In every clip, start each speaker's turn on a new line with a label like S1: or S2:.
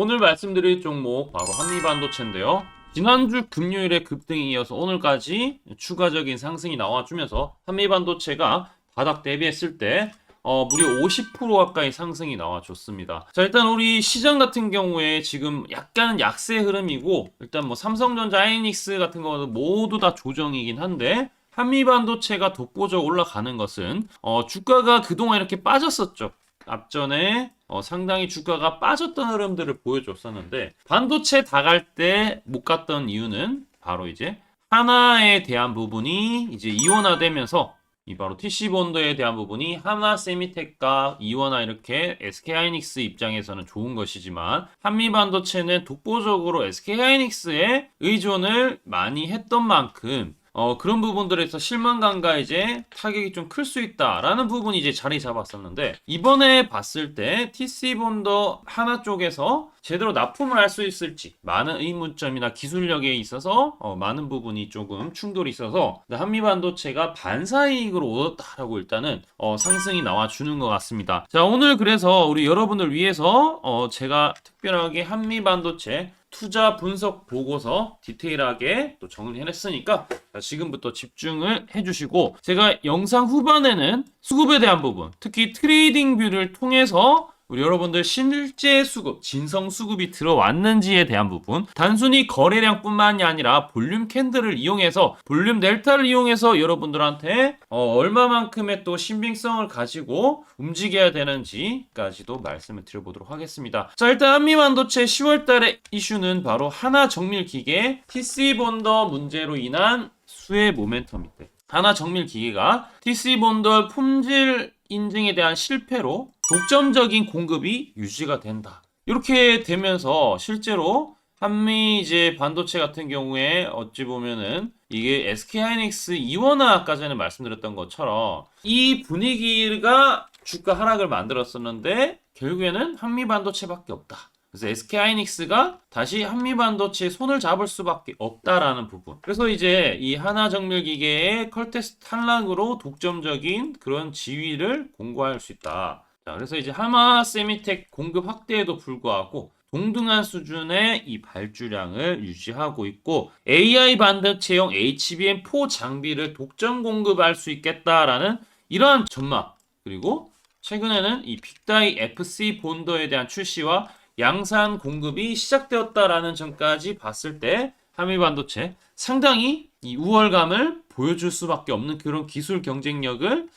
S1: 오늘 말씀드릴 종목 바로 한미반도체인데요. 지난주 금요일에 급등이 이어서 오늘까지 추가적인 상승이 나와주면서 한미반도체가 바닥 대비했을 때 무려 50% 가까이 상승이 나와줬습니다. 자, 일단 우리 시장 같은 경우에 지금 약간 약세 흐름이고, 일단 뭐 삼성전자, 하이닉스 같은 경우는 모두 다 조정이긴 한데, 한미반도체가 독보적 올라가는 것은 주가가 그동안 이렇게 빠졌었죠. 앞전에 상당히 주가가 빠졌던 흐름들을 보여줬었는데, 반도체 다 갈 때 못 갔던 이유는 바로 이제 하나에 대한 부분이 이제 이원화되면서, 이 바로 TC본더에 대한 부분이 하나 세미텍과 이원화, 이렇게 SK하이닉스 입장에서는 좋은 것이지만 한미반도체는 독보적으로 SK하이닉스에 의존을 많이 했던 만큼 그런 부분들에서 실망감과 이제 타격이 좀 클 수 있다라는 부분이 이제 자리 잡았었는데, 이번에 봤을 때 TC본더 하나 쪽에서 제대로 납품을 할 수 있을지 많은 의문점이나 기술력에 있어서 많은 부분이 조금 충돌이 있어서 한미반도체가 반사이익으로 얻었다라고 일단은 상승이 나와주는 것 같습니다. 자, 오늘 그래서 우리 여러분을 위해서 제가 특별하게 한미반도체 투자 분석 보고서 디테일하게 또 정리해냈으니까 지금부터 집중을 해주시고, 제가 영상 후반에는 수급에 대한 부분, 특히 트레이딩 뷰를 통해서 우리 여러분들 실제 수급, 진성 수급이 들어왔는지에 대한 부분, 단순히 거래량뿐만이 아니라 볼륨 캔들을 이용해서, 볼륨 델타를 이용해서 여러분들한테 얼마만큼의 또 신빙성을 가지고 움직여야 되는지까지도 말씀을 드려보도록 하겠습니다. 자, 일단 한미반도체 10월달에 이슈는 바로 하나 정밀 기계 TC본더 문제로 인한 수혜 모멘텀인데, 하나 정밀 기계가 TC본더 품질 인증에 대한 실패로 독점적인 공급이 유지가 된다. 이렇게 되면서 실제로 한미 이제 반도체 같은 경우에 어찌 보면은 이게 SK하이닉스 이원화, 아까 전에 말씀드렸던 것처럼 이 분위기가 주가 하락을 만들었었는데 결국에는 한미 반도체밖에 없다. 그래서 SK하이닉스가 다시 한미반도체에 손을 잡을 수밖에 없다라는 부분. 그래서 이제 이 하나정밀기계의 컬테스트 탈락으로 독점적인 그런 지위를 공고할 수 있다. 자, 그래서 이제 하나 세미텍 공급 확대에도 불구하고 동등한 수준의 이 발주량을 유지하고 있고, AI 반도체용 HBM4 장비를 독점 공급할 수 있겠다라는 이러한 전망, 그리고 최근에는 이 빅다이 FC 본더에 대한 출시와 양산 공급이 시작되었다라는 점까지 봤을 때 한미반도체 상당히 이 우월감을 보여줄 수밖에 없는 그런 기술 경쟁력을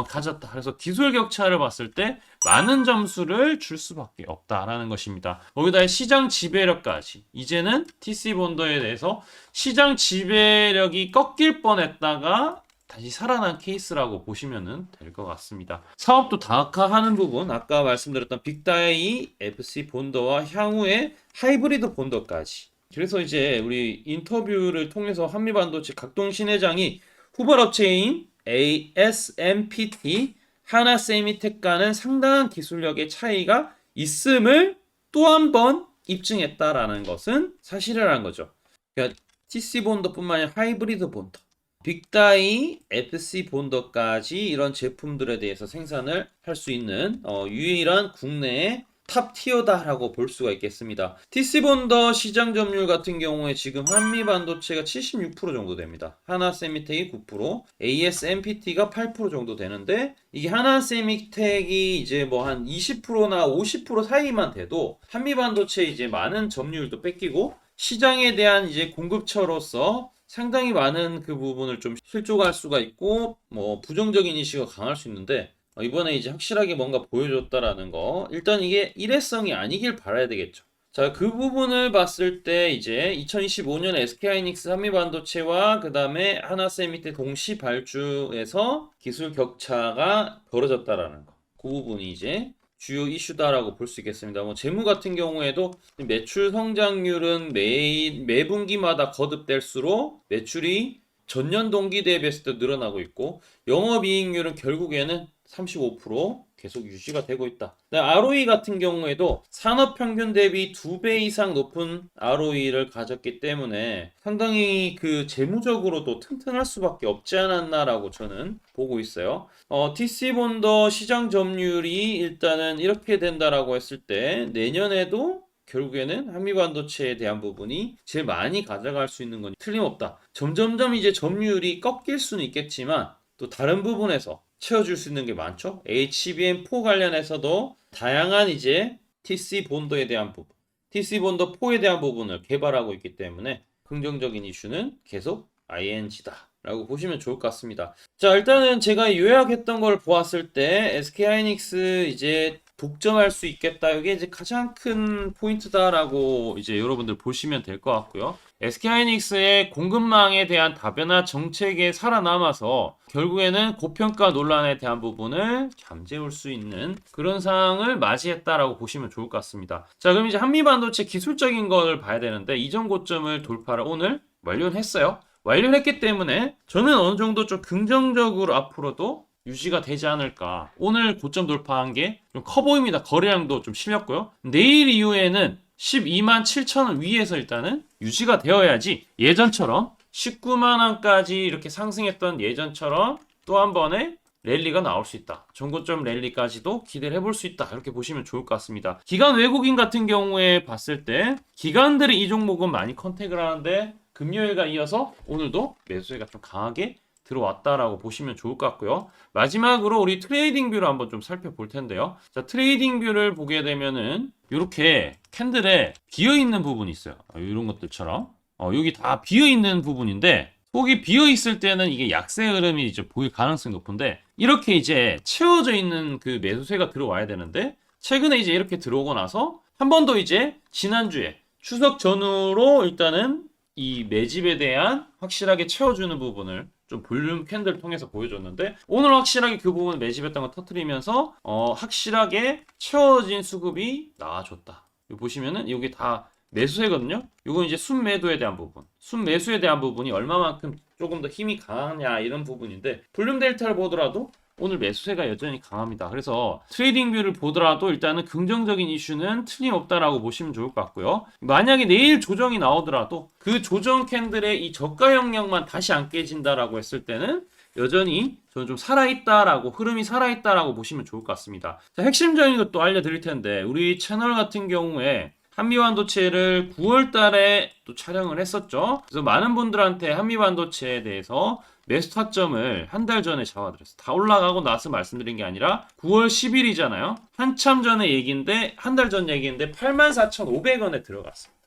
S1: 가졌다. 그래서 기술 격차를 봤을 때 많은 점수를 줄 수밖에 없다라는 것입니다. 거기다 시장 지배력까지, 이제는 TC본더에 대해서 시장 지배력이 꺾일 뻔했다가 다시 살아난 케이스라고 보시면 될 것 같습니다. 사업도 다각화하는 부분, 아까 말씀드렸던 빅다이 FC 본더와 향후의 하이브리드 본더까지. 그래서 이제 우리 인터뷰를 통해서 한미반도체 각동신 회장이 후발업체인 ASMPT, 하나세미텍과는 상당한 기술력의 차이가 있음을 또 한 번 입증했다라는 것은 사실이라는 거죠. 그러니까 TC 본더뿐만 아니라 하이브리드 본더, 빅다이, FC 본더까지 이런 제품들에 대해서 생산을 할 수 있는 유일한 국내의 탑 티어다라고 볼 수가 있겠습니다. TC 본더 시장 점유율 같은 경우에 지금 한미 반도체가 76% 정도 됩니다. 하나 세미텍이 9%, ASMPT가 8% 정도 되는데, 이게 하나 세미텍이 이제 뭐 한 20%나 50% 사이만 돼도 한미 반도체 이제 많은 점유율도 뺏기고 시장에 대한 이제 공급처로서 상당히 많은 그 부분을 좀 실족할 수가 있고, 뭐 부정적인 이슈가 강할 수 있는데, 이번에 이제 확실하게 뭔가 보여줬다라는 거, 일단 이게 일회성이 아니길 바라야 되겠죠. 자, 그 부분을 봤을 때 이제 2025년에 SK하이닉스 한미반도체와 그 다음에 하나세미텍 동시 발주에서 기술 격차가 벌어졌다라는 거, 그 부분이 이제 주요 이슈다라고 볼 수 있겠습니다. 뭐 재무 같은 경우에도 매출 성장률은 매 분기마다 거듭될수록 매출이 전년 동기 대비했을 때 늘어나고 있고, 영업이익률은 결국에는 35% 계속 유지가 되고 있다. ROE 같은 경우에도 산업평균 대비 2배 이상 높은 ROE를 가졌기 때문에 상당히 그 재무적으로도 튼튼할 수밖에 없지 않았나라고 저는 보고 있어요. TC본더 시장 점유율이 일단은 이렇게 된다라고 했을 때 내년에도 결국에는 한미반도체에 대한 부분이 제일 많이 가져갈 수 있는 건 틀림없다. 점점점 이제 점유율이 꺾일 수는 있겠지만 또 다른 부분에서 채워줄 수 있는 게 많죠. HBM4 관련해서도 다양한 이제 TC 본더에 대한 부분, TC 본더 4에 대한 부분을 개발하고 있기 때문에 긍정적인 이슈는 계속 ING다 라고 보시면 좋을 것 같습니다. 자, 일단은 제가 요약했던 걸 보았을 때 SK하이닉스 이제 독점할 수 있겠다. 이게 이제 가장 큰 포인트다라고 이제 여러분들 보시면 될 것 같고요. SK하이닉스의 공급망에 대한 다변화 정책에 살아남아서 결국에는 고평가 논란에 대한 부분을 잠재울 수 있는 그런 상황을 맞이했다라고 보시면 좋을 것 같습니다. 자, 그럼 이제 한미반도체 기술적인 걸 봐야 되는데 이전 고점을 돌파를 오늘 완료를 했어요. 완료를 했기 때문에 저는 어느 정도 좀 긍정적으로 앞으로도 유지가 되지 않을까. 오늘 고점 돌파한 게 좀 커 보입니다. 거래량도 좀 실렸고요. 내일 이후에는 12만 7천 원 위에서 일단은 유지가 되어야지 예전처럼 19만 원까지 이렇게 상승했던 예전처럼 또 한 번의 랠리가 나올 수 있다. 전고점 랠리까지도 기대를 해볼 수 있다. 이렇게 보시면 좋을 것 같습니다. 기관 외국인 같은 경우에 봤을 때 기관들이 이 종목은 많이 컨택을 하는데 금요일과 이어서 오늘도 매수세가 좀 강하게 들어왔다라고 보시면 좋을 것 같고요. 마지막으로 우리 트레이딩 뷰를 한번 좀 살펴볼 텐데요. 자, 트레이딩 뷰를 보게 되면은 이렇게 캔들에 비어 있는 부분이 있어요. 이런 것들처럼 여기 다 비어 있는 부분인데 속이 비어 있을 때는 이게 약세 흐름이 이제 보일 가능성이 높은데 이렇게 이제 채워져 있는 그 매수세가 들어와야 되는데 최근에 이제 이렇게 들어오고 나서 한 번 더 이제 지난주에 추석 전후로 일단은 이 매집에 대한 확실하게 채워주는 부분을 좀 볼륨 캔들 통해서 보여줬는데 오늘 확실하게 그 부분 매집했던 거 터트리면서 확실하게 채워진 수급이 나와줬다. 여기 보시면은 여기 다 매수세거든요. 이건 이제 순매도에 대한 부분, 순매수에 대한 부분이 얼마만큼 조금 더 힘이 강하냐 이런 부분인데 볼륨 델타를 보더라도 오늘 매수세가 여전히 강합니다. 그래서 트레이딩 뷰를 보더라도 일단은 긍정적인 이슈는 틀림없다라고 보시면 좋을 것 같고요. 만약에 내일 조정이 나오더라도 그 조정 캔들의 이 저가 영역만 다시 안 깨진다라고 했을 때는 여전히 저는 좀 살아있다라고 흐름이 살아있다라고 보시면 좋을 것 같습니다. 자, 핵심적인 것도 알려드릴 텐데 우리 채널 같은 경우에 한미반도체를 9월 달에 또 촬영을 했었죠. 그래서 많은 분들한테 한미반도체에 대해서 매수 타점을 한 달 전에 잡아드렸어요. 다 올라가고 나서 말씀드린 게 아니라 9월 10일이잖아요. 한참 전에 얘기인데 한 달 전 얘기인데 84,500원에 들어갔습니다.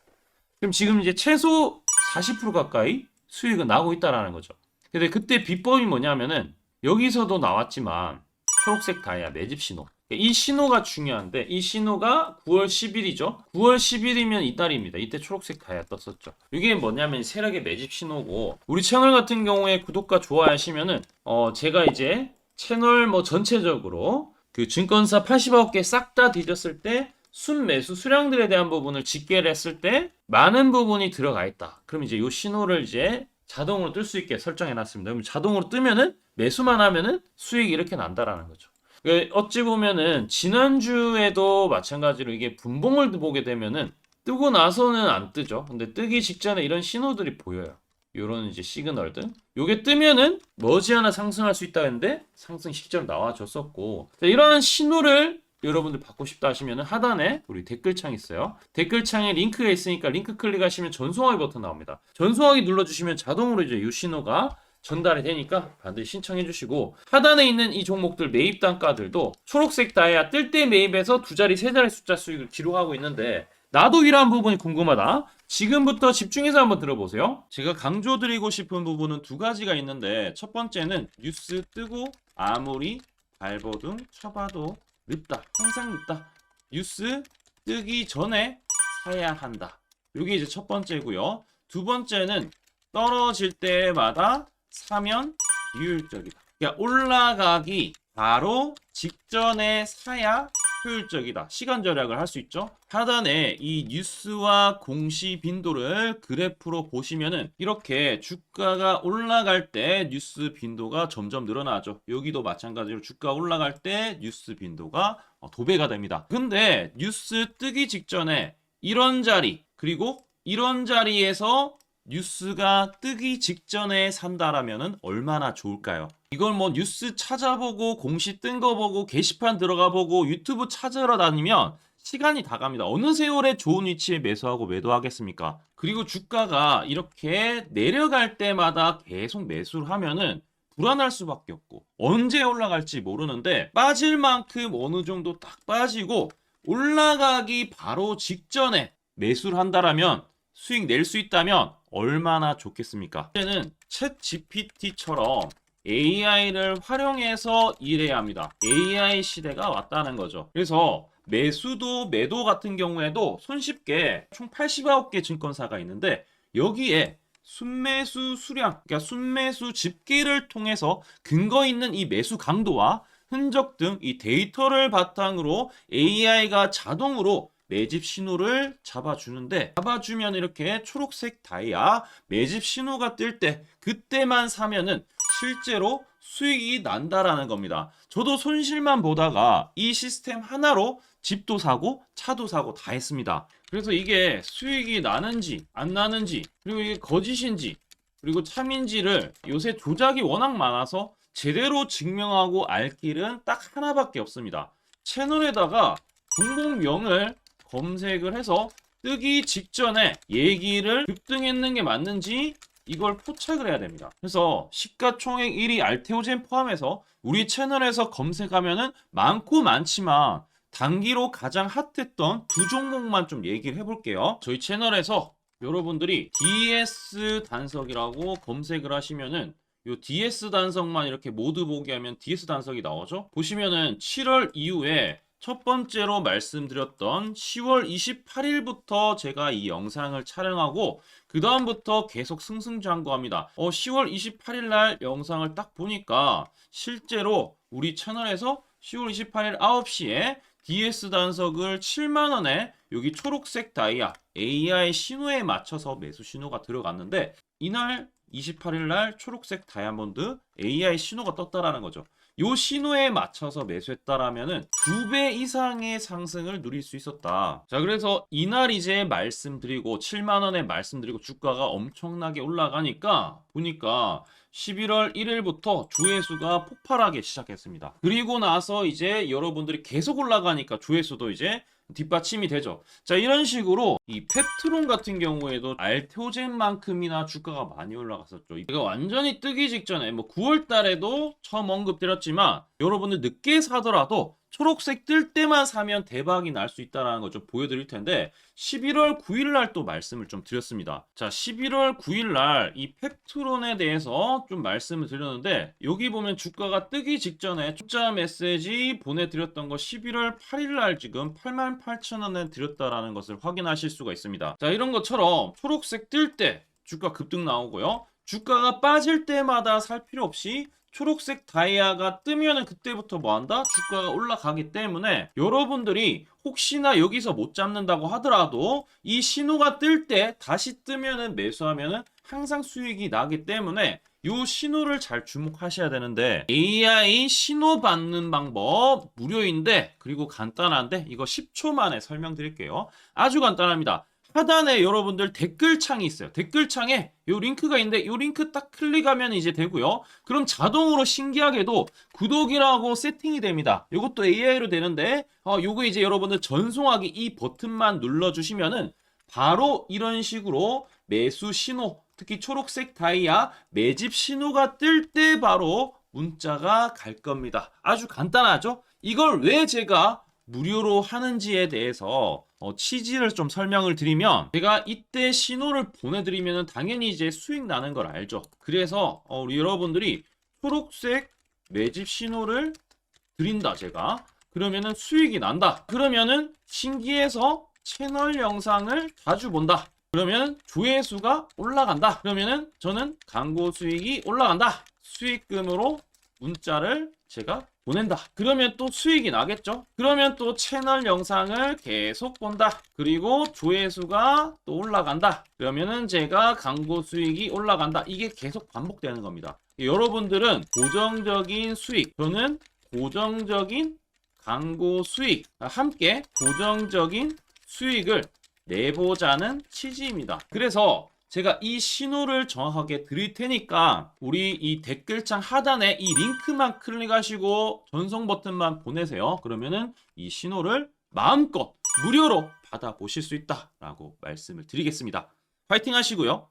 S1: 그럼 지금 이제 최소 40% 가까이 수익은 나고 있다라는 거죠. 근데 그때 비법이 뭐냐면은 여기서도 나왔지만 초록색 다이아 매집 신호. 이 신호가 중요한데 이 신호가 9월 10일이죠. 9월 10일이면 이달입니다. 이때 초록색 다이아 떴었죠. 이게 뭐냐면 세력의 매집 신호고 우리 채널 같은 경우에 구독과 좋아하시면은 제가 이제 채널 뭐 전체적으로 그 증권사 89개 싹 다 뒤졌을 때 순매수 수량들에 대한 부분을 집계를 했을 때 많은 부분이 들어가 있다. 그럼 이제 이 신호를 이제 자동으로 뜰 수 있게 설정해 놨습니다. 그럼 자동으로 뜨면은 매수만 하면은 수익이 이렇게 난다라는 거죠. 어찌 보면은 지난주에도 마찬가지로 이게 분봉을 보게 되면은 뜨고 나서는 안 뜨죠. 근데 뜨기 직전에 이런 신호들이 보여요. 요런 이제 시그널들. 요게 뜨면은 머지않아 상승할 수 있다 했는데 상승 실제로 나와줬었고 이러한 신호를 여러분들 받고 싶다 하시면은 하단에 우리 댓글창 있어요. 댓글창에 링크가 있으니까 링크 클릭하시면 전송하기 버튼 나옵니다. 전송하기 눌러주시면 자동으로 이제 이 신호가 전달이 되니까 반드시 신청해 주시고 하단에 있는 이 종목들 매입 단가들도 초록색 다이아 뜰 때 매입해서 두 자리 세 자리 숫자 수익을 기록하고 있는데 나도 이러한 부분이 궁금하다. 지금부터 집중해서 한번 들어보세요. 제가 강조드리고 싶은 부분은 두 가지가 있는데 첫 번째는 뉴스 뜨고 아무리 발버둥 쳐봐도 늦다. 항상 늦다. 뉴스 뜨기 전에 사야 한다. 이게 이제 첫 번째고요. 두 번째는 떨어질 때마다 사면 비효율적이다. 그러니까 올라가기 바로 직전에 사야 효율적이다. 시간 절약을 할 수 있죠. 하단에 이 뉴스와 공시 빈도를 그래프로 보시면은 이렇게 주가가 올라갈 때 뉴스 빈도가 점점 늘어나죠. 여기도 마찬가지로 주가 올라갈 때 뉴스 빈도가 도배가 됩니다. 근데 뉴스 뜨기 직전에 이런 자리 그리고 이런 자리에서 뉴스가 뜨기 직전에 산다라면은 얼마나 좋을까요? 이걸 뭐 뉴스 찾아보고 공시 뜬 거 보고 게시판 들어가 보고 유튜브 찾으러 다니면 시간이 다 갑니다. 어느 세월에 좋은 위치에 매수하고 매도하겠습니까? 그리고 주가가 이렇게 내려갈 때마다 계속 매수를 하면은 불안할 수밖에 없고 언제 올라갈지 모르는데 빠질 만큼 어느 정도 딱 빠지고 올라가기 바로 직전에 매수를 한다라면 수익 낼 수 있다면 얼마나 좋겠습니까? 이제는 챗 GPT처럼 AI를 활용해서 일해야 합니다. AI 시대가 왔다는 거죠. 그래서 매수도 매도 같은 경우에도 손쉽게 총 89개 증권사가 있는데 여기에 순매수 수량, 그러니까 순매수 집계를 통해서 근거 있는 이 매수 강도와 흔적 등 이 데이터를 바탕으로 AI가 자동으로 매집 신호를 잡아주면 이렇게 초록색 다이아 매집 신호가 뜰 때 그때만 사면은 실제로 수익이 난다라는 겁니다. 저도 손실만 보다가 이 시스템 하나로 집도 사고 차도 사고 다 했습니다. 그래서 이게 수익이 나는지 안 나는지 그리고 이게 거짓인지 그리고 참인지를 요새 조작이 워낙 많아서 제대로 증명하고 알 길은 딱 하나밖에 없습니다. 채널에다가 종목명을 검색을 해서 뜨기 직전에 얘기를 급등했는 게 맞는지 이걸 포착을 해야 됩니다. 그래서 시가총액 1위 알테오젠 포함해서 우리 채널에서 검색하면은 많고 많지만 단기로 가장 핫했던 두 종목만 좀 얘기를 해볼게요. 저희 채널에서 여러분들이 DS 단석이라고 검색을 하시면은 요 DS 단석만 이렇게 모두 보기 하면 DS 단석이 나오죠. 보시면은 7월 이후에 첫 번째로 말씀드렸던 10월 28일부터 제가 이 영상을 촬영하고 그 다음부터 계속 승승장구합니다. 10월 28일 날 영상을 딱 보니까 실제로 우리 채널에서 10월 28일 9시에 DS 단석을 7만원에 여기 초록색 다이아 AI 신호에 맞춰서 매수 신호가 들어갔는데 이날 28일 날 초록색 다이아몬드 AI 신호가 떴다라는 거죠. 요 신호에 맞춰서 매수했다라면은 2배 이상의 상승을 누릴 수 있었다. 자, 그래서 이날 이제 말씀드리고 7만 원에 말씀드리고 주가가 엄청나게 올라가니까 보니까 11월 1일부터 조회수가 폭발하기 시작했습니다. 그리고 나서 이제 여러분들이 계속 올라가니까 조회수도 이제 뒷받침이 되죠. 자, 이런 식으로 이 펩트론 같은 경우에도 알테오젠만큼이나 주가가 많이 올라갔었죠. 이거 완전히 뜨기 직전에 뭐 9월 달에도 처음 언급드렸지만 여러분들 늦게 사더라도 초록색 뜰 때만 사면 대박이 날 수 있다는 거 좀 보여드릴 텐데 11월 9일 날 또 말씀을 좀 드렸습니다. 자, 11월 9일 날 이 펩트론에 대해서 좀 말씀을 드렸는데 여기 보면 주가가 뜨기 직전에 투자 메시지 보내드렸던 거 11월 8일 날 지금 88,000원에 드렸다라는 것을 확인하실 수가 있습니다. 자, 이런 것처럼 초록색 뜰 때 주가 급등 나오고요. 주가가 빠질 때마다 살 필요 없이 초록색 다이아가 뜨면은 그때부터 뭐한다? 주가가 올라가기 때문에 여러분들이 혹시나 여기서 못 잡는다고 하더라도 이 신호가 뜰 때 다시 뜨면은 매수하면은 항상 수익이 나기 때문에 이 신호를 잘 주목하셔야 되는데 AI 신호 받는 방법 무료인데 그리고 간단한데 이거 10초 만에 설명드릴게요. 아주 간단합니다. 하단에 여러분들 댓글창이 있어요. 댓글창에 요 링크가 있는데 요 링크 딱 클릭하면 이제 되고요. 그럼 자동으로 신기하게도 구독이라고 세팅이 됩니다. 요것도 AI로 되는데 요거 이제 여러분들 전송하기 이 버튼만 눌러주시면은 바로 이런 식으로 매수 신호 특히 초록색 다이아 매집 신호가 뜰 때 바로 문자가 갈 겁니다. 아주 간단하죠? 이걸 왜 제가 무료로 하는지에 대해서 취지를 좀 설명을 드리면 제가 이때 신호를 보내드리면 당연히 이제 수익 나는 걸 알죠. 그래서 우리 여러분들이 초록색 매집 신호를 드린다 제가 그러면은 수익이 난다. 그러면은 신기해서 채널 영상을 자주 본다. 그러면 조회수가 올라간다. 그러면은 저는 광고 수익이 올라간다. 수익금으로 문자를 제가 보낸다. 그러면 또 수익이 나겠죠? 그러면 또 채널 영상을 계속 본다. 그리고 조회수가 또 올라간다. 그러면은 제가 광고 수익이 올라간다. 이게 계속 반복되는 겁니다. 여러분들은 고정적인 수익, 저는 고정적인 광고 수익, 함께 고정적인 수익을 내보자는 취지입니다. 그래서 제가 이 신호를 정확하게 드릴 테니까 우리 이 댓글창 하단에 이 링크만 클릭하시고 전송 버튼만 보내세요. 그러면은 이 신호를 마음껏 무료로 받아보실 수 있다라고 말씀을 드리겠습니다. 파이팅 하시고요.